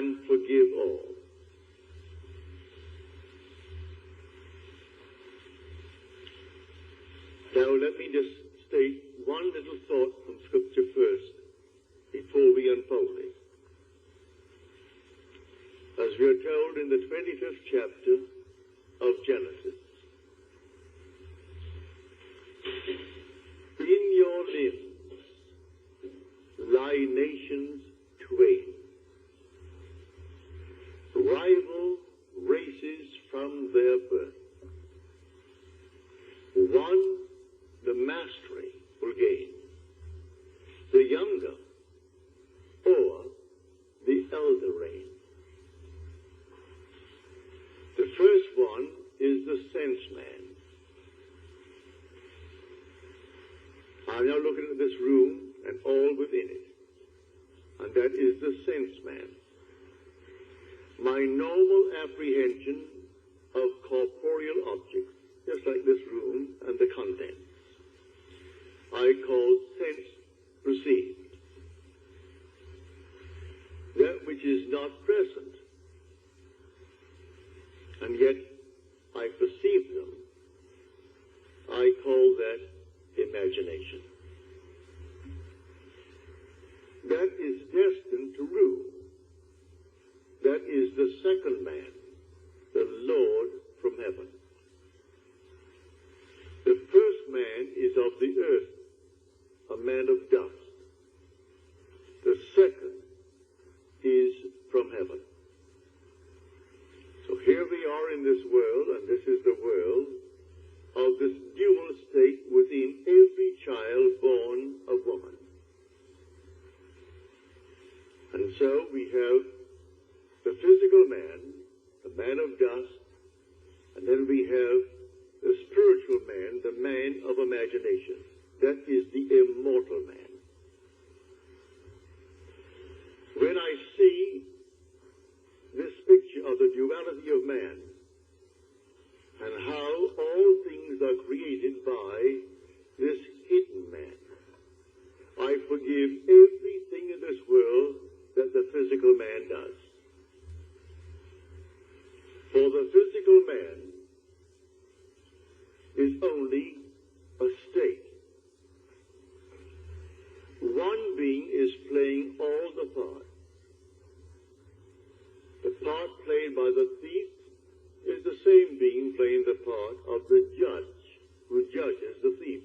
and forgive all. Now let me just state one little thought from Scripture first, before we unfold it. As we are told in the 25th chapter of Genesis, in your limbs lie nations twain, rival races from their birth. One the mastery will gain, the younger or the elder reign. The first one is the sense man. I'm now looking at this room and all within it, and that is the sense man. My normal apprehension of corporeal objects, just like this room and the contents, I call sense perceived. That which is not present, and yet I perceive them, I call that imagination. That is destined to rule. That is the second man, the Lord from heaven. The first man is of the earth, a man of dust. The second is from heaven. So here we are in this world, and this is the world of this dual state within every child born of woman. And so we have the physical man, the man of dust, and then we have the spiritual man, the man of imagination. That is the immortal man. When I see this picture of the duality of man and how all things are created by this hidden man, I forgive everything in this world that the physical man does. For the physical man is only a state. One being is playing all the parts. The part played by the thief is the same being playing the part of the judge who judges the thief.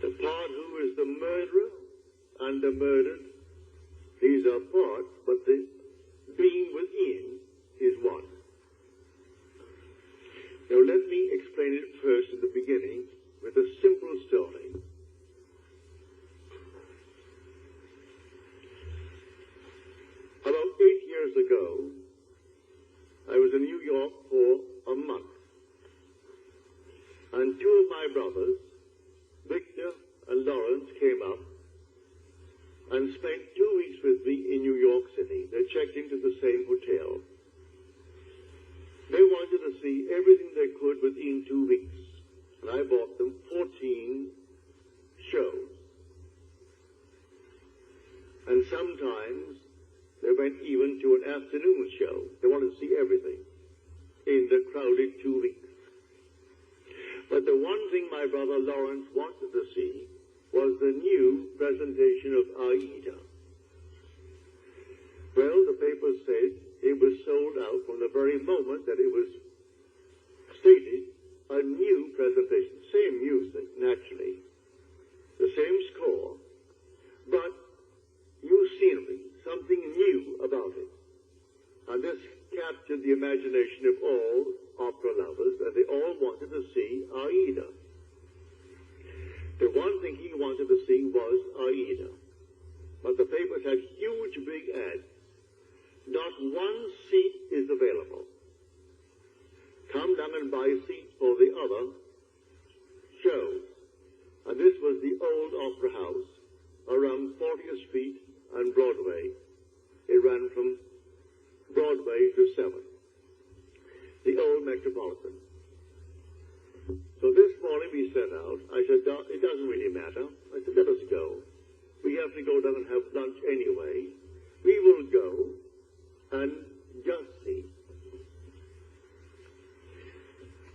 The part who is the murderer and the murdered, these are parts, but the being within is one. Now let me explain it first in the beginning with a simple story. About 8 years ago, I was in New York for a month, and two of my brothers, Victor and Lawrence, came up and spent 2 weeks with me in New York City. They checked into the same hotel. They wanted to see everything they could within 2 weeks, and I bought them 14 shows. And sometimes they went even to an afternoon show. They wanted to see everything in the crowded 2 weeks. But the one thing my brother Lawrence wanted to see was the new presentation of Aida. Well, the paper said it was sold out from the very moment that it was stated, a new presentation. Same music, naturally. The same score, but new scenery, something new about it. And this captured the imagination of all opera lovers, and they all wanted to see Aida. The one thing he wanted to see was Aida. But the papers had huge big ads. Not one seat is available. Come down and buy seats for the other shows. And this was the old Opera House around 40th Street and Broadway. It ran from Broadway to 7th. The old Metropolitan. So this morning we set out. I said, it doesn't really matter. I said, let us go. We have to go down and have lunch anyway. we will go and just see.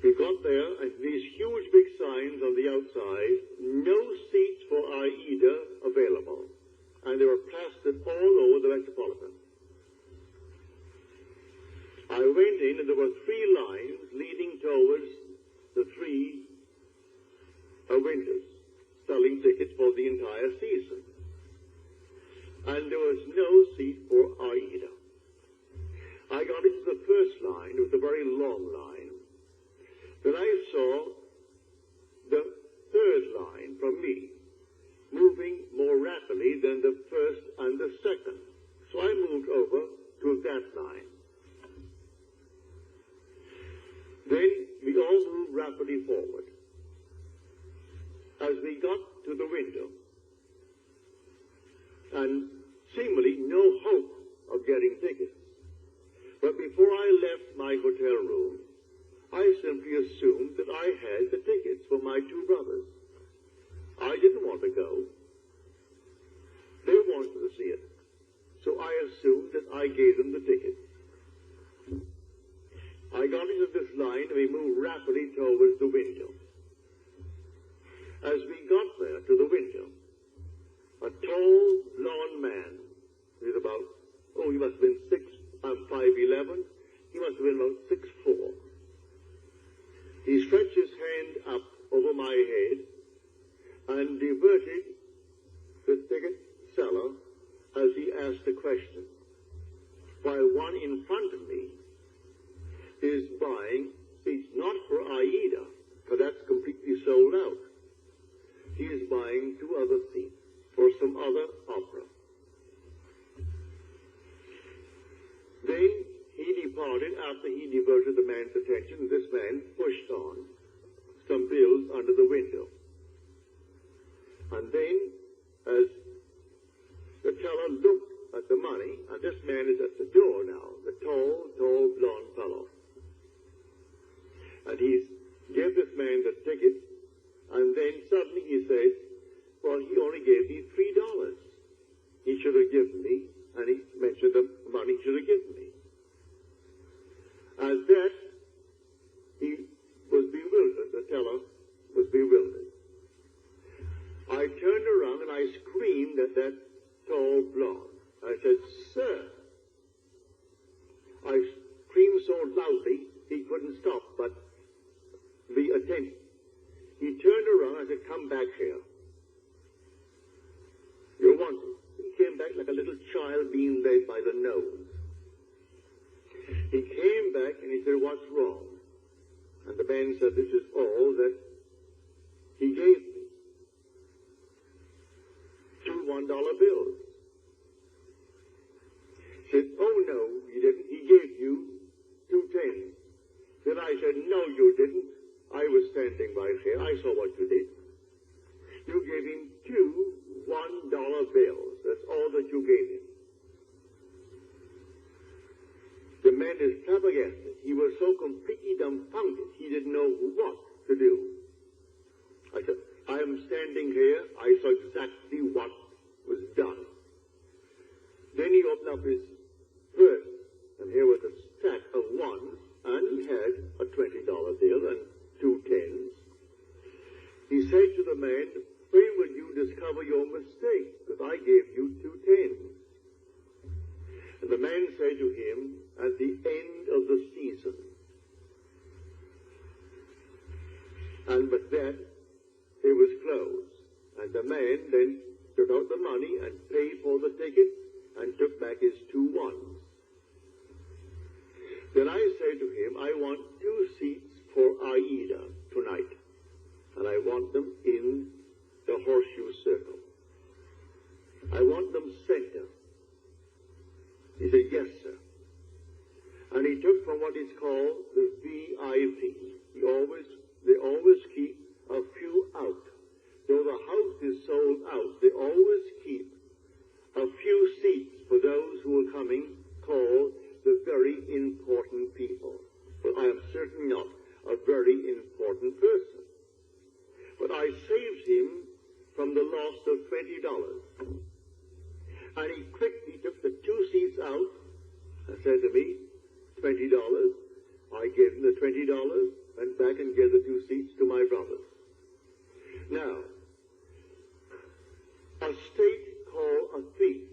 We got there, and these huge big signs on the outside, no seats for Aida available. And they were plastered all over the Metropolitan. I went in, and there were 3 lines leading towards the 3 windows, selling tickets for the entire season. And there was no seat for Aida. I got into the first line. It was a very long line. Then I saw the 3rd line from me moving more rapidly than the first and the second. So I moved over to that line. Then we all moved rapidly forward. As we got to the window, and seemingly no hope of getting tickets. But before I left my hotel room, I simply assumed that I had the tickets for my 2 brothers. I didn't want to go. They wanted to see it. So I assumed that I gave them the tickets. I got into this line and we moved rapidly towards the window. As we got there to the window, a tall, blond man, he was about, he must have been 5'11". He must have been about 6'4". He stretched his hand up over my head and diverted the ticket seller as he asked a question, while one in front of me is buying seats not for Aida, because that's completely sold out. He is buying 2 other seats for some other opera. Then he departed after he diverted the man's attention. This man pushed on some bills under the window. And then, as the teller looked at the money, and this man is at the door now, the tall, blond fellow. And he gave this man the ticket, and then suddenly he said, well, he only gave me $3. He should have given me, and he mentioned the money he should have given me. At that, he was bewildered. The teller was bewildered. I turned around and I screamed at that tall blonde. I said, sir. I screamed so loudly he couldn't stop but be attentive. He turned around and I said, come back here. You're wanted. He came back like a little child being led by the nose. He came back and he said, what's wrong? And the man said, this is all that he gave me. 2 $1 bills. He said, oh no, he didn't. He gave you 2 10s. Then I said, no, you didn't. I was standing right here. I saw what you did. You gave him 2 $1 bills. That's all that you gave him. The man is flabbergasted. He was so completely dumbfounded, he didn't know what to do. I said, I am standing here. I saw exactly what was done. Then he opened up his purse, and here was a stack of ones, and he had a $20 bill and 2 10s. He said to the man, when will you discover your mistake? Because I gave you 2 10s. And the man said to him, at the end of the season. And with that, it was closed. And the man then took out the money and paid for the ticket and took back his 2 1s. Then I said to him, I want 2 seats for Aida tonight. And I want them in the horseshoe circle. I want them center. He said, yes, sir. And he took from what is called the VIP. They always keep a few out. Though the house is sold out, they always keep a few seats for those who are coming, called the very important people. But I am certainly not a very important person. But I saved him from the loss of $20. And he quickly took the 2 said to me, $20. I gave him the $20, went back and gave the 2 seats to my brothers. Now, a state called a thief.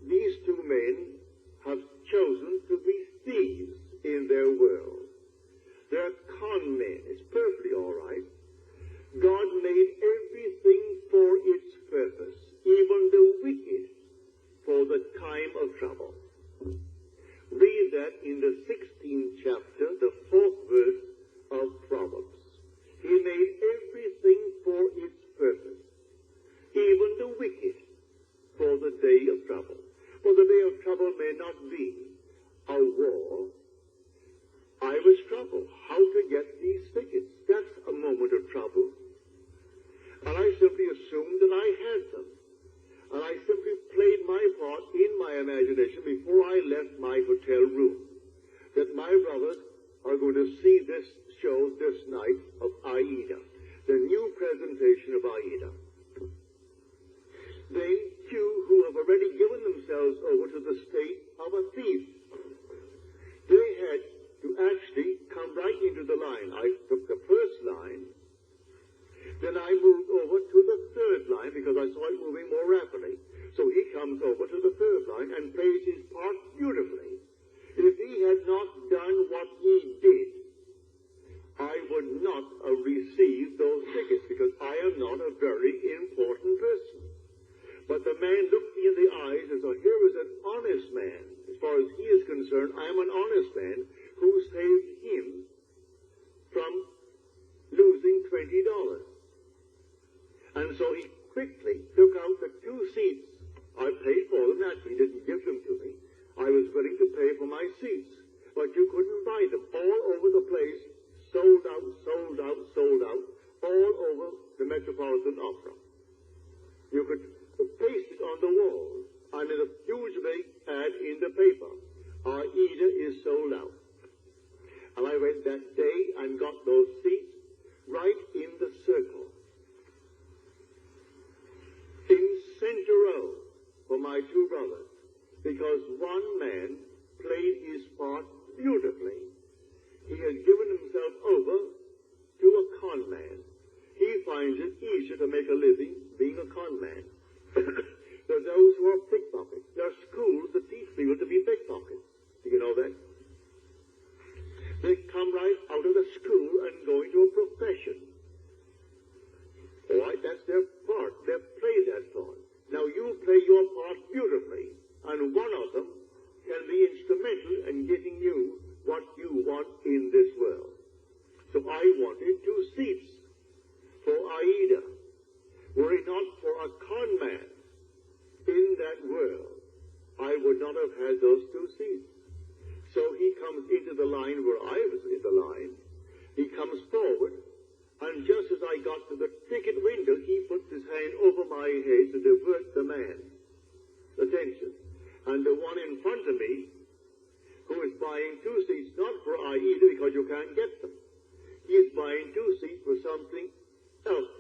These 2 men have chosen to be thieves in their world. They're con men. It's perfectly all right. God made everything for its purpose, even the wicked, for the time of trouble. Read that in the 16th chapter, the 4th verse of Proverbs. He made everything for its purpose, even the wicked, for the day of trouble. For the day of trouble may not be a war. I was troubled how to get these tickets. That's a moment of trouble. And I simply assumed that I had them. And I simply played my part in my imagination before I left my hotel room, that my brothers are going to see this show this night of Aida, the new presentation of Aida. They, too, who have already given themselves over to the state of a thief, they had to actually come right into the line. I took the first line, then I moved over to the 3rd line because I saw it moving more rapidly. So he comes over to the 3rd line and plays his part beautifully. If he had not done what he did, I would not have received those tickets because I am not a very important person. But the man looked me in the eyes and said, here is an honest man. As far as he is concerned, I am an honest man who saved him from losing $20. And so he quickly took out the 2 seats. I paid for them. Naturally, he didn't give them to me. I was willing to pay for my seats. But you couldn't buy them. All over the place, sold out, sold out, sold out, all over the Metropolitan Opera. You could paste it on the wall. And in a huge big ad in the paper, Aida is sold out. And I went that day and got those seats right in the circle. In center row for my 2 brothers, because one man played his part beautifully. He had given himself over to a con man. He finds it easier to make a living being a con man. There are those who are pickpockets. There are schools that teach people to be pickpockets. Do you know that? They come right out of the school and go into a profession. All right, that's their part. They play that part. Now you play your part beautifully, and one of them can be instrumental in getting you what you want in this world. So I wanted 2 seats for Aida. Were it not for a con man in that world, I would not have had those 2 seats. So he comes into the line where I was in the line. He comes forward. And just as I got to the ticket window, he puts his hand over my head to divert the man's attention. And the one in front of me, who is buying 2 seats, not for Aida because you can't get them. He is buying 2 seats for something else.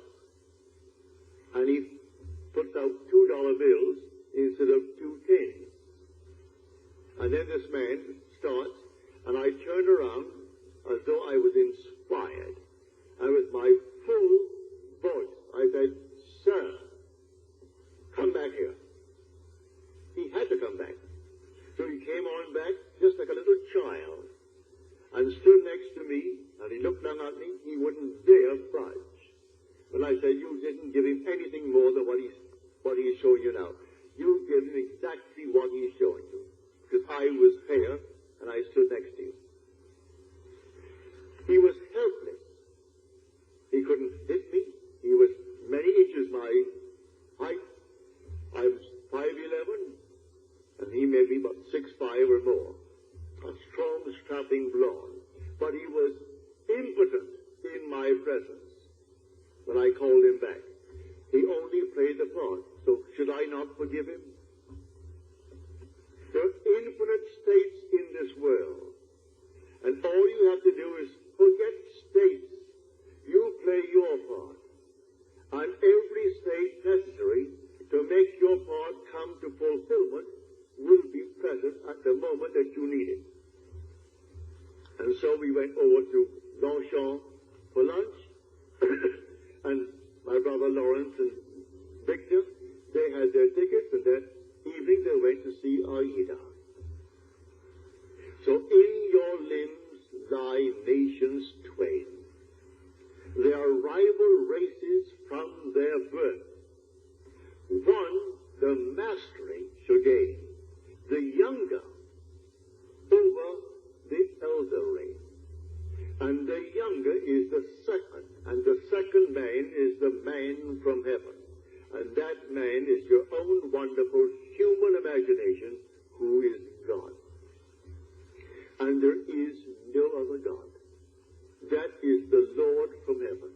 And he puts out $2 bills instead of 2 10s. And then this man starts, and I turned around as though I was inspired. And with my full voice, I said, sir, come back here. He had to come back. So he came on back just like a little child and stood next to me, and he looked down at me. He wouldn't dare budge. But I said, you didn't give him anything more than what he's showing you now. You gave him exactly what he's showing you. Because I was here, and I stood next to you. He was helpless. He couldn't hit me. He was many inches my height. I was 5'11", and he may be about 6'5" or more. A strong, strapping blonde. But he was impotent in my presence when I called him back. He only played the part. So should I not forgive him? There are infinite states in this world. And all you have to do is forget states. You play your part. And every state necessary to make your part come to fulfillment will be present at the moment. moment that you need it. And so we went over to Longchamp for lunch, and my brother Lawrence and Victor, they had their tickets, and that evening they went to see Aida. So in your limbs lie nations twain. They are rival races from their birth. One, the mastery shall gain, the younger over the elder reign. And the younger is the second, and the second man is the man from heaven. And that man is your own wonderful human imagination, who is God. And there is no other God. That is the Lord from heaven.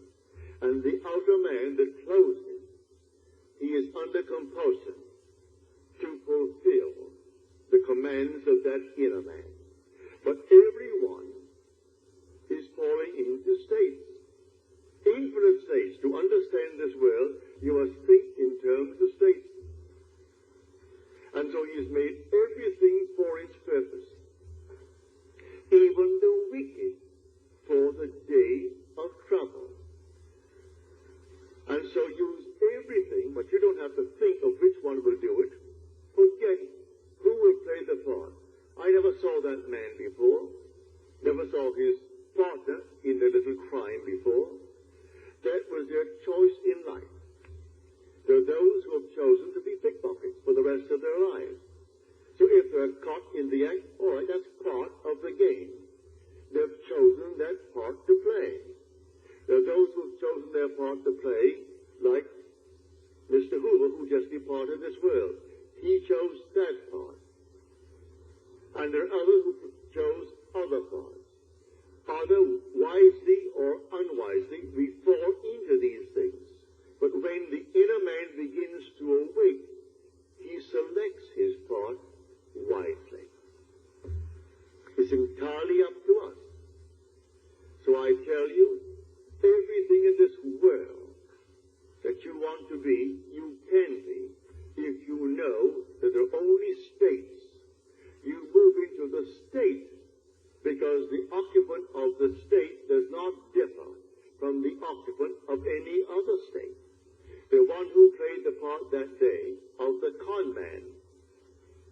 And the outer man that clothes him, he is under compulsion to fulfill the commands of that inner man. But everyone is falling into states, infinite states. To understand this world, you must think in terms of states. And so he has made everything for its purpose, even the wicked for the day of trouble. And so use everything, but you don't have to think of which one will do it. Forget who will play the part. I never saw that man before, never saw his partner in the little crime before. That was their choice in life. There are those who have chosen to be pickpockets for the rest of their lives. So if they're caught in the act, all right, that's part of the game. They've chosen that part to play. There are those who have chosen their part to play, like Mr. Hoover, who just departed this world. He chose that part. And there are others who chose other parts. Either wisely or unwisely, we fall into these things. But when the inner man begins to awake, he selects his part wisely. It's entirely up to us. So I tell you, everything in this world that you want to be, you can be, if you know that there are only states. You move into the state because the occupant of the state does not differ from the occupant of any other state. The one who played the part that day of the con man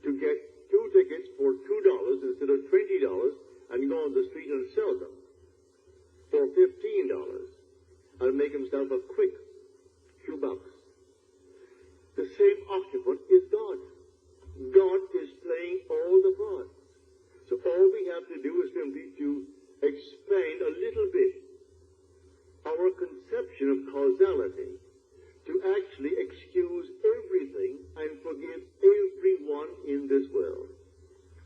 to get 2 tickets for $2 instead of $20 and go on the street and sell them for $15 and make himself a quick few bucks. The same occupant is God. God is playing all the parts. So all we have to do is simply to expand a little bit our conception of causality, to actually excuse everything and forgive everyone in this world.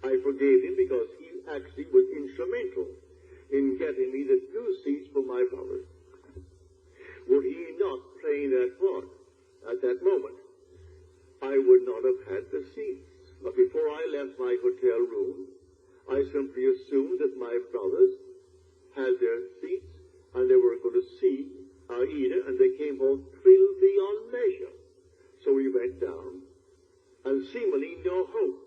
I forgave him because he actually was instrumental in getting me the 2 seats for my brothers. Were he not playing that part at that moment, I would not have had the seats. But before I left my hotel room, I simply assumed that my brothers had their seats and they were going to see Aida, and they came home thrilled beyond measure. So we went down, and seemingly no hope.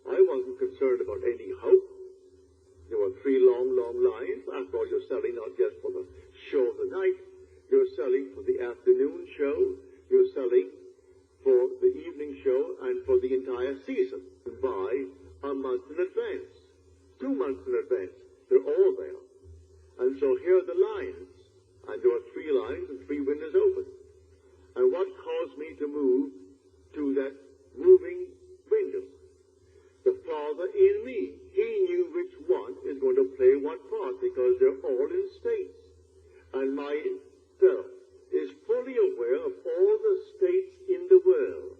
I wasn't concerned about any hope. There were 3 long lines. After all, you're selling not just for the show of the night, you're selling for the afternoon show, you're selling for the evening show, and for the entire season. Buy a month in advance, 2 months in advance. They're all there. And so here are the lines. And there are 3 lines and 3 windows open. And what caused me to move to that moving window? The Father in me. He knew which one is going to play what part, because they're all in states. And myself is fully aware of all the states in the world.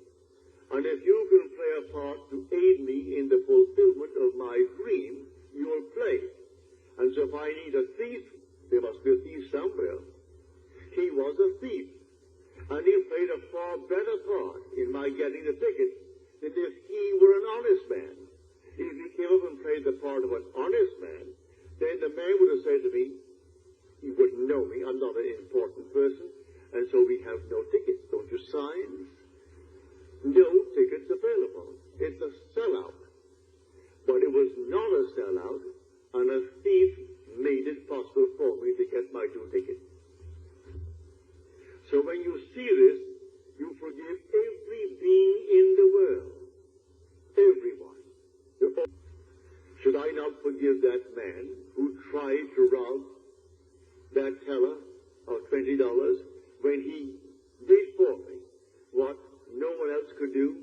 And if you can play a part to aid me in the fulfillment of my dream, you will play. And so if I need a thief, there must be a thief somewhere. He was a thief. And he played a far better part in my getting the ticket than if he were an honest man. If he came up and played the part of an honest man, then the man would have said to me, he wouldn't know me, I'm not an important person, and so we have no tickets. Don't you sign? No tickets available. It's a sellout. But it was forgive that man who tried to rob that teller of $20 when he did for me what no one else could do.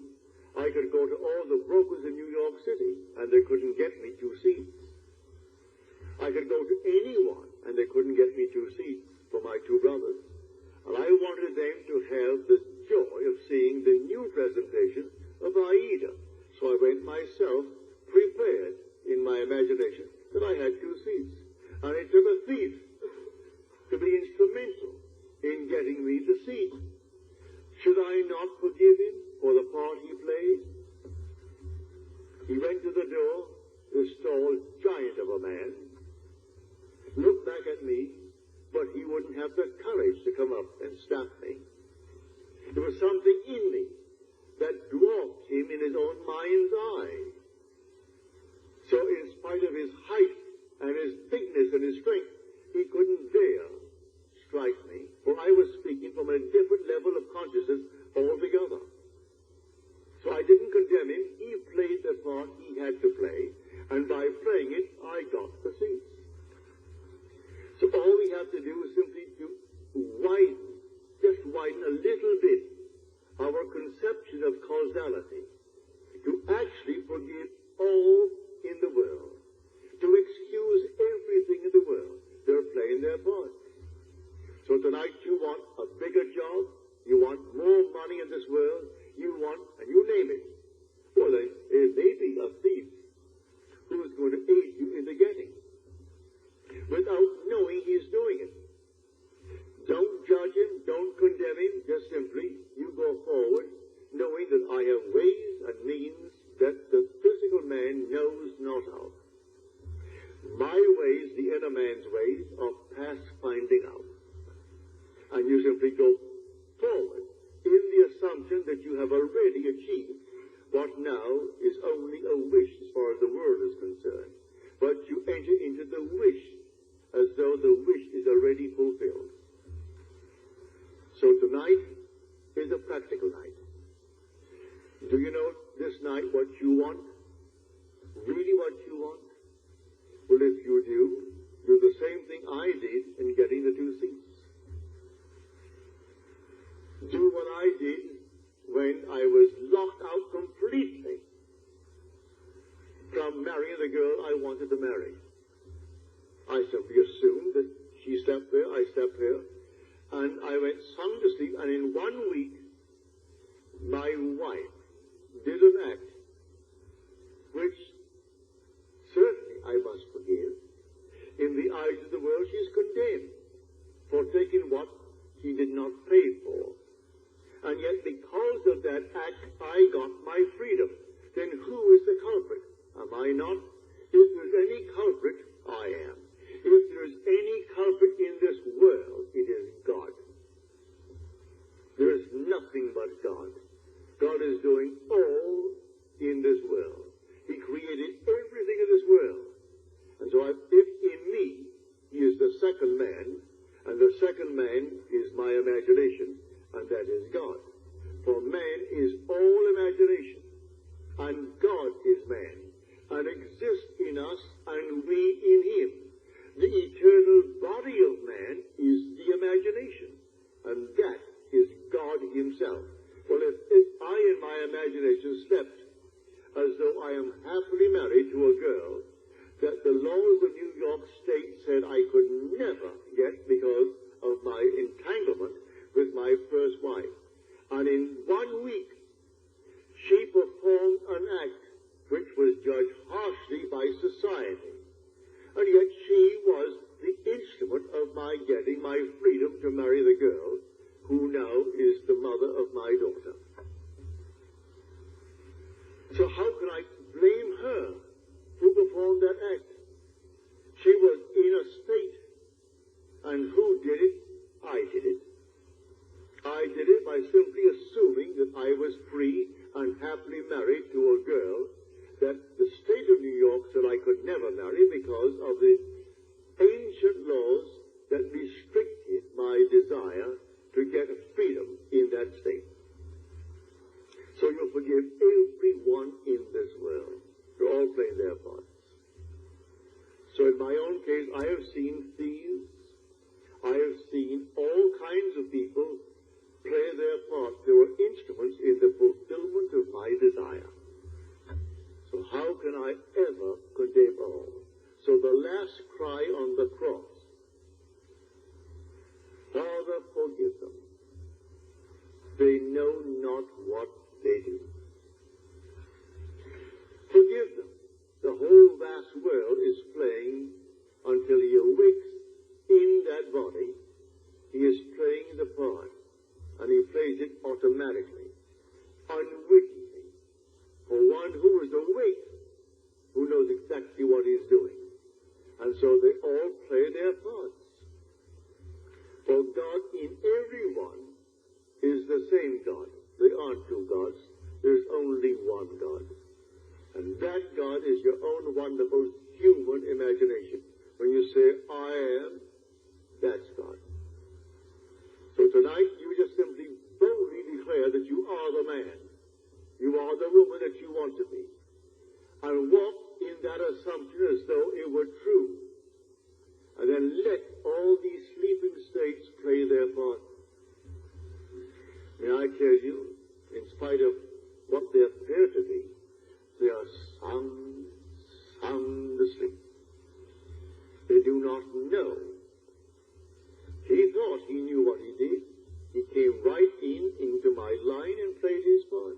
I could go to all the brokers in New York City, and they couldn't get me 2 seats. I could go to anyone, and they couldn't get me 2 seats for my 2 brothers. And I wanted them to have the joy of seeing the new presentation of Aida. So I went myself, prepared in my imagination, that I had 2 seats. And it took a thief to be instrumental in getting me the seat. Should I not forgive him for the part he played? He went to the door, this tall giant of a man, looked back at me, but he wouldn't have the courage to come up and stop me. There was something in me that dwarfed him in his own mind's eye. So in spite of his height and his bigness and his strength, he couldn't dare strike me, for I was speaking from a different level of consciousness altogether. So I didn't condemn him. He played the part he had to play, and by playing it, I got the seats. So all we have to do is simply to widen a little bit our conception of causality, to actually forgive all in the world, to excuse everything in the world. They're playing their part. So tonight you want a bigger job, you want more money in this world, you want, and you name it. Well then, it may be a thief who's going to aid you in the getting, without knowing he's doing it. Don't judge him, don't condemn him, just simply, you go forward, knowing that I have ways and means that the physical man knows not of. My ways, the inner man's ways, are past finding out. And you simply go forward in the assumption that you have already achieved what now is only a wish as far as the world is concerned. But you enter into the wish as though the wish is already fulfilled. So tonight is a practical night. Do you know this night what you want? Really what you want? Well, if you do the same thing I did in getting the 2 seats. Do what I did when I was locked out completely from marrying the girl I wanted to marry. I simply assumed that she slept there, I slept here, and I went sound asleep, and in 1 week, my wife did an act which certainly I must forgive. In the eyes of the world, she is condemned for taking what she did not pay for. And yet, because of that act, I got my freedom. Then who is the culprit? Am I not? If there's any culprit, I am. If there's any culprit in this world, it is God. There is nothing but God. God is doing all in this world. He created everything in this world. And so if in me, he is the second man, and the second man is my imagination, and that is God. For man is all imagination, and God is man, and exists in us, and we in him. The eternal body of man is the imagination, and that is God himself. Well, if I in my imagination slept as though I am happily married to a girl that the laws of New York State said I could never get because of my entanglement with my first wife. And in 1 week, she performed an act which was judged harshly by society. And yet she was the instrument of my getting my freedom to marry the girl who now is the mother of my daughter. So how can I blame her who performed that act? She was in a state. And who did it? I did it. I did it by simply assuming that I was free and happily married to a girl that the state of New York said I could never marry because of the ancient laws that restricted my desire to get freedom in that state. So you'll forgive everyone in this world. They're all playing their parts. my own case, I have seen thieves. I have seen all kinds of people play their part. They were instruments in the fulfillment of my desire. So how can I ever condemn all? So the last cry on the cross, Father, forgive them. They know not what they do. Forgive them. The whole vast world is playing until he awakes in that body. He is playing the part, and he plays it automatically, unwittingly, for one who is awake, who knows exactly what he's doing. And so they all play their parts. For God in everyone is the same God. There aren't two gods. There's only one God. And that God is your own wonderful human imagination. When you say, I am, that's God. So tonight, you just simply boldly declare that you are the man. You are the woman that you want to be. And walk in that assumption as though it were true. And then let all these sleeping states play their part. May I tell you, in spite of what they appear to be, they are sound asleep. They do not know. He thought he knew what he did. He came right into my line and played his part.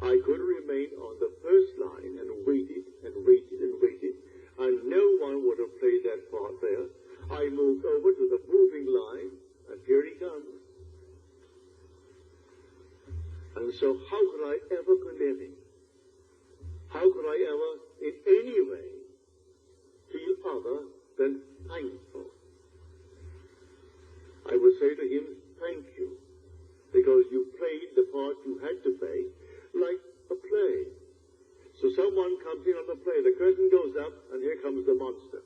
I could remain on the first line and waited and waited and waited, and no one would have played that part there. I moved over to the moving line, and here he comes. And so how could I ever condemn him? How could I ever, in any way, feel other than thankful? I would say to him, thank you, because you played the part you had to play, like a play. So someone comes in on the play, the curtain goes up, and here comes the monster.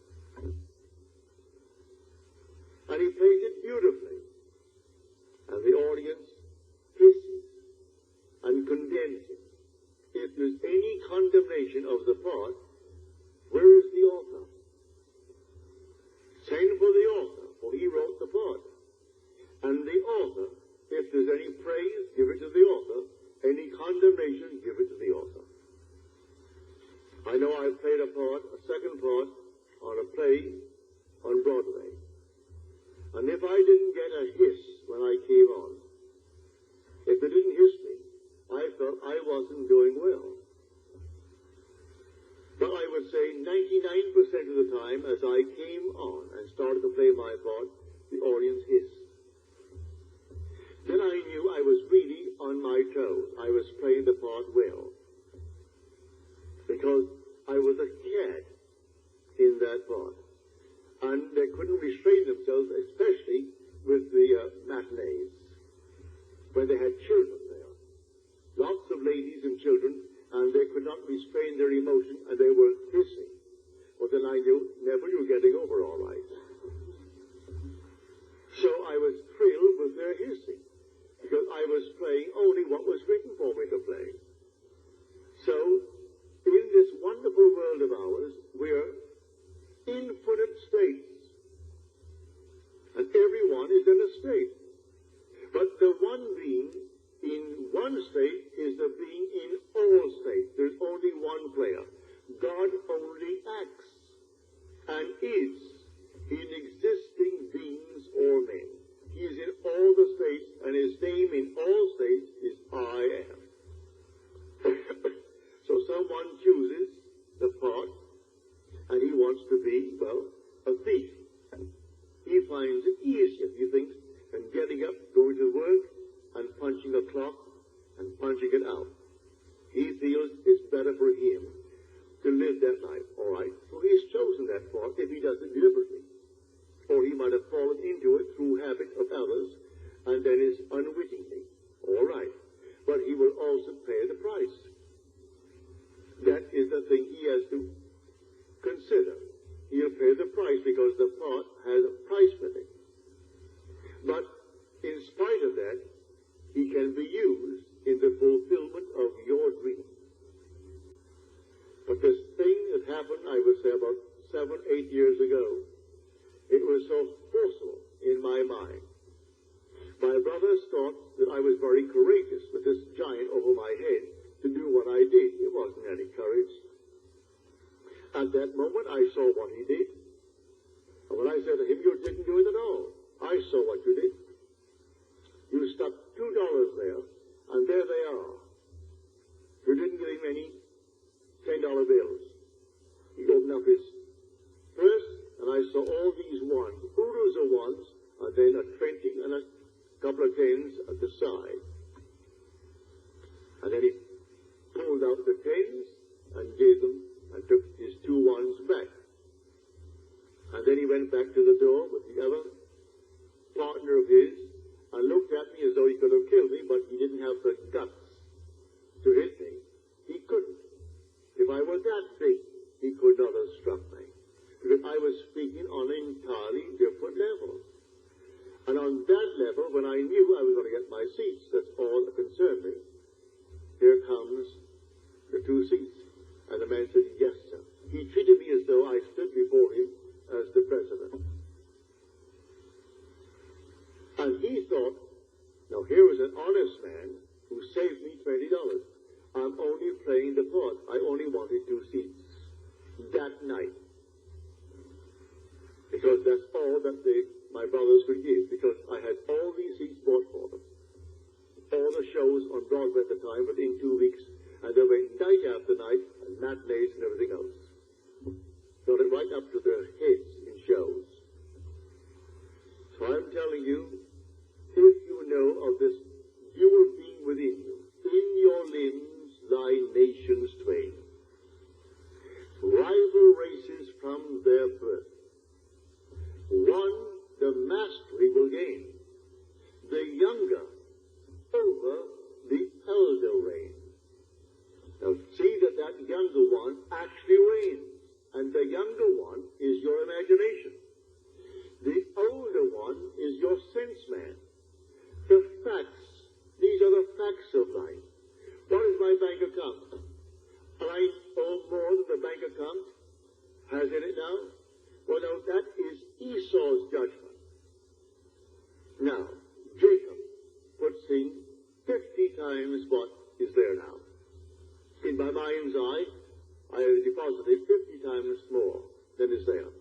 And he plays it beautifully. And the audience hisses and condemns him. If there's any condemnation of the part, where is the author? Same for the author, for he wrote the part. And the author, if there's any praise, give it to the author. Any condemnation, give it to the author. I know I played a part, a second part, on a play on Broadway. And if I didn't get a hiss when I came on, if they didn't hiss me, I felt I wasn't doing well. But I would say 99% of the time, as I came on and started to play my part, the audience hissed. Then I knew I was really on my toes. I was playing the part well. Because I was a cat in that part. And they couldn't restrain themselves, especially with the matinees, when they had children there. Lots of ladies and children, and they could not restrain their emotion, and they were hissing. Well, then I knew, Neville, you're getting over all right. So I was thrilled with their hissing, because I was playing only what was written for me to play. So, in this wonderful world of ours, we are infinite states. And everyone is in a state. But the one being in one state is the being in all states. There's only one player. God only acts and is in existing beings or men. He is in all the states, and his name in all states is I am. So someone chooses the part, and he wants to be, well, a thief. He finds it easier, he thinks, than getting up, going to work, and punching a clock, and punching it out. He feels it's better for him to live that life. All right, so he's chosen that part if he does it deliberately. Or he might have fallen into it through habit of others, and then is unwittingly. All right, but he will also pay the price. That is the thing he has to consider. He'll pay the price because the part has a price with it. But in spite of that, he can be used in the fulfillment of your dream. But this thing that happened, I would say, about 7, 8 years ago. It was so forceful in my mind. My brothers thought that I was very courageous with this giant over my head to do what I did. It wasn't any courage. At that moment, I saw what he did. And when I said to him, you didn't do it at all. I saw what you did. You stuck $2 there, and there they are. You didn't give him any $10 bills. He opened up his purse, and I saw all these ones, oodles of ones, and then a 20 and a couple of tens at the side. And then he pulled out the tens and gave them and took his 2 ones back. And then he went back to the door with the other partner of his and looked at me as though he could have killed me, but he didn't have the guts to hit me. He couldn't. If I were that big, he could not have struck me. Because I was speaking on an entirely different level. And on that level, when I knew I was going to get my seats, that's all that concerned me. Here comes the 2 seats. And the man said, yes, sir. He treated me as though I stood before him as the president. And he thought, now here was an honest man who saved me $20. I'm only playing the part. I only wanted 2 seats that night. Because that's all that my brothers could give, because I had all these seats bought for them. All the shows on Broadway at the time within 2 weeks, and they went night after night, and matinees and everything else. Got it right up to their heads in shows. So I'm telling you, if you know of this dual being within you, in your limbs lie nations twain. Rival races from their birth. One, the mastery will gain. The younger over the elder reign. Now see that younger one actually reigns. And the younger one is your imagination. The older one is your sense man. The facts, these are the facts of life. What is my bank account? And I owe more than the bank account has in it now? Well, now that is Esau's judgment. Now, Jacob puts in 50 times what is there now. In my mind's eye, I have deposited 50 times more than is there.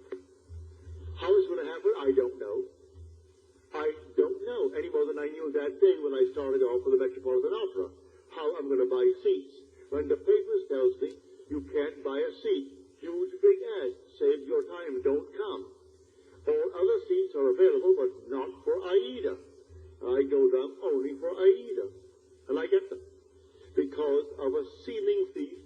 How it's going to happen, I don't know. I don't know any more than I knew that day when I started off with the Metropolitan Opera. How I'm going to buy seats. When the papers tells me you can't buy a seat, huge big ad, save your time, don't come. All other seats are available, but not for Aida. I go down only for Aida, and I get them. Because of a stealing thief